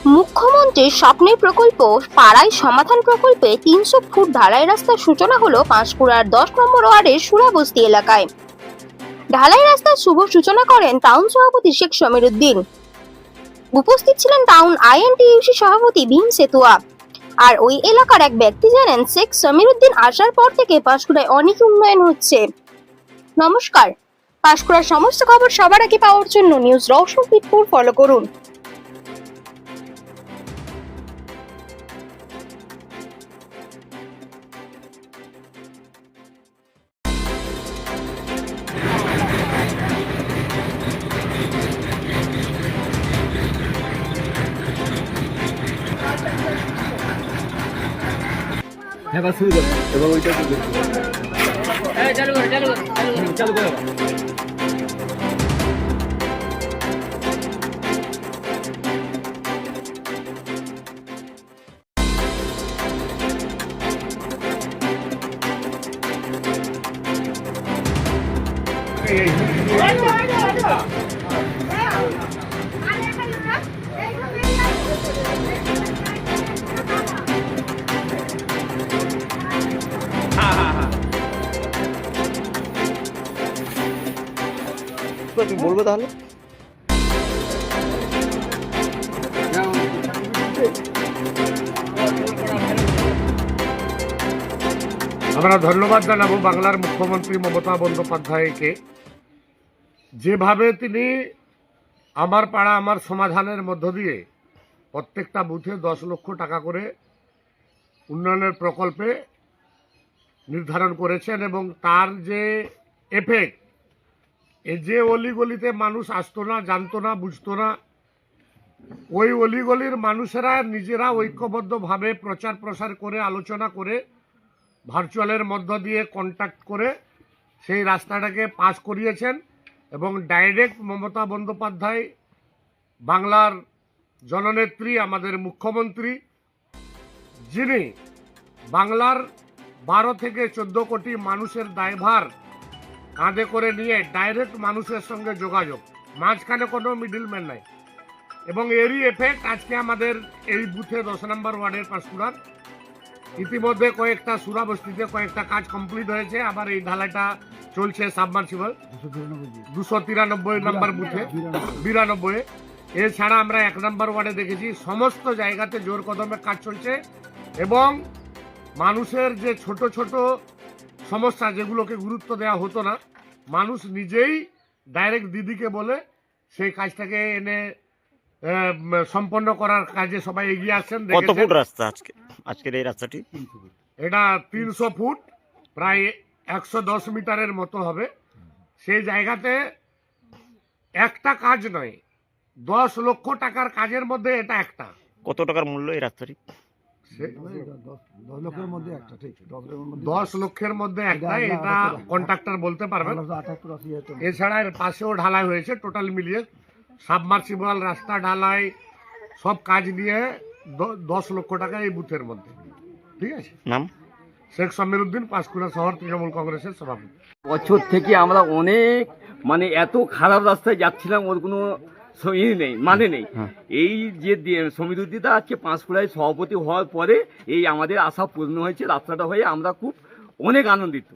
মুখ্যমন্ত্রীর স্বপ্নের প্রকল্প পাড়ায় সমাধান প্রকল্পে ৩০০ ফুট ঢালাই রাস্তার সূচনা হলো পাঁশকুড়ার ১০ নম্বর ওয়ার্ডের সুরাবস্তি এলাকায়। ঢালাই রাস্তার শুভ সূচনা করেন টাউন সভাপতি শেখ সমীর উদ্দিন। উপস্থিত ছিলেন টাউন আইএনটিইউসি সভাপতি ভীম সেতুয়া। আর ওই এলাকার এক ব্যক্তি জানেন, শেখ সমীর উদ্দিন আসার পর থেকে পাঁশকুড়ায় অনেক উন্নয়ন হচ্ছে। নমস্কার, পাঁশকুড়ার সমস্ত খবর সবার আগে পাওয়ার জন্য নিউজ রওশন পিটপুর ফলো করুন। হ্যাঁ বাস শুরু করো এবং ওইটা শুরু করো। চালু করো চালু করো। তুমি বলবো তাহলে। আমরা ধন্যবাদ জানাবো বাংলার মুখ্যমন্ত্রী মমতা বন্দ্যোপাধ্যায়কে, যেভাবে তিনি আমার পাড়া আমার সমাধানের মধ্য দিয়ে প্রত্যেকটা বুথে 10 লক্ষ টাকা করে উন্নয়নের প্রকল্পে নির্ধারণ করেছেন এবং তার যে এফেক্ট, এই যে অলিগলিতে মানুষ আসতো না, জানতো না, বুঝতো না, ওই অলিগলির মানুষেরা নিজেরা ঐক্যবদ্ধভাবে প্রচার প্রসার করে আলোচনা করে ভার্চুয়ালের মধ্য দিয়ে কন্ট্যাক্ট করে সেই রাস্তাটাকে পাস করিয়েছেন এবং ডাইরেক্ট মমতা বন্দ্যোপাধ্যায়, বাংলার জননেত্রী, আমাদের মুখ্যমন্ত্রী, যিনি বাংলার 12 থেকে 14 কোটি মানুষের দায়ভার কাঁধে করে নিয়ে ডাইরেক্ট মানুষের সঙ্গে যোগাযোগ, মাঝখানে কোনো মিডলম্যান নাই, এবং এরই এফেক্ট আজকে আমাদের এই বুথে 10 নম্বর ওয়ার্ডের পাঁশকুড়ার ইতিমধ্যে কয়েকটা সুরাবস্তিতে কয়েকটা কাজ কমপ্লিট হয়েছে। আবার এই ঢালাইটা চলছে সাবমার্সিবল 293 নম্বর বুথে 92। এছাড়া আমরা 1 নম্বর ওয়ার্ডে দেখেছি সমস্ত জায়গাতে জোর কদমে কাজ চলছে এবং মানুষের যে ছোট ছোট সমস্যা যেগুলোকে গুরুত্ব দেওয়া হতো না, মানুষ নিজেই ডাইরেক্ট দিদিকে বলে সেই কাজটাকে এনে সম্পন্ন করার কাজে সবাই এগিয়ে আসছেন। কত ফুট রাস্তা আজকের এই রাস্তাটি? এটা 300 ফুট, প্রায় 110 মিটারের মতো হবে। সেই জায়গাতে একটা কাজ নয়, 10 লক্ষ টাকার কাজের মধ্যে এটা একটা। কত টাকার মূল্য এই রাস্তাটি? 10 লক্ষের মধ্যে একটা, এটা কন্ট্রাক্টর বলতে পারবেন। এছাড়া এর পাশেও ঢালাই হয়েছে, টোটাল মিলিয়ে সাবমার্সিবল, রাস্তা ঢালাই, সব কাজ নিয়ে 10 লক্ষ টাকা এই বুথের মধ্যে। ঠিক আছে। নাম? শেখ সমীর উদ্দিন, পাঁশকুড়া শহর তৃণমূল কংগ্রেসের সভাপতি। বছর থেকে আমরা অনেক এত খারাপ রাস্তায় যাচ্ছিলাম, ওর কোনো নেই, মানে নেই। এই যে সমীর উদ্দিন আজকে পাঁশকুড়ায় সভাপতি হওয়ার পরে এই আমাদের আশা পূর্ণ হয়েছে, রাস্তাটা হয়ে আমরা খুব অনেক আনন্দিত।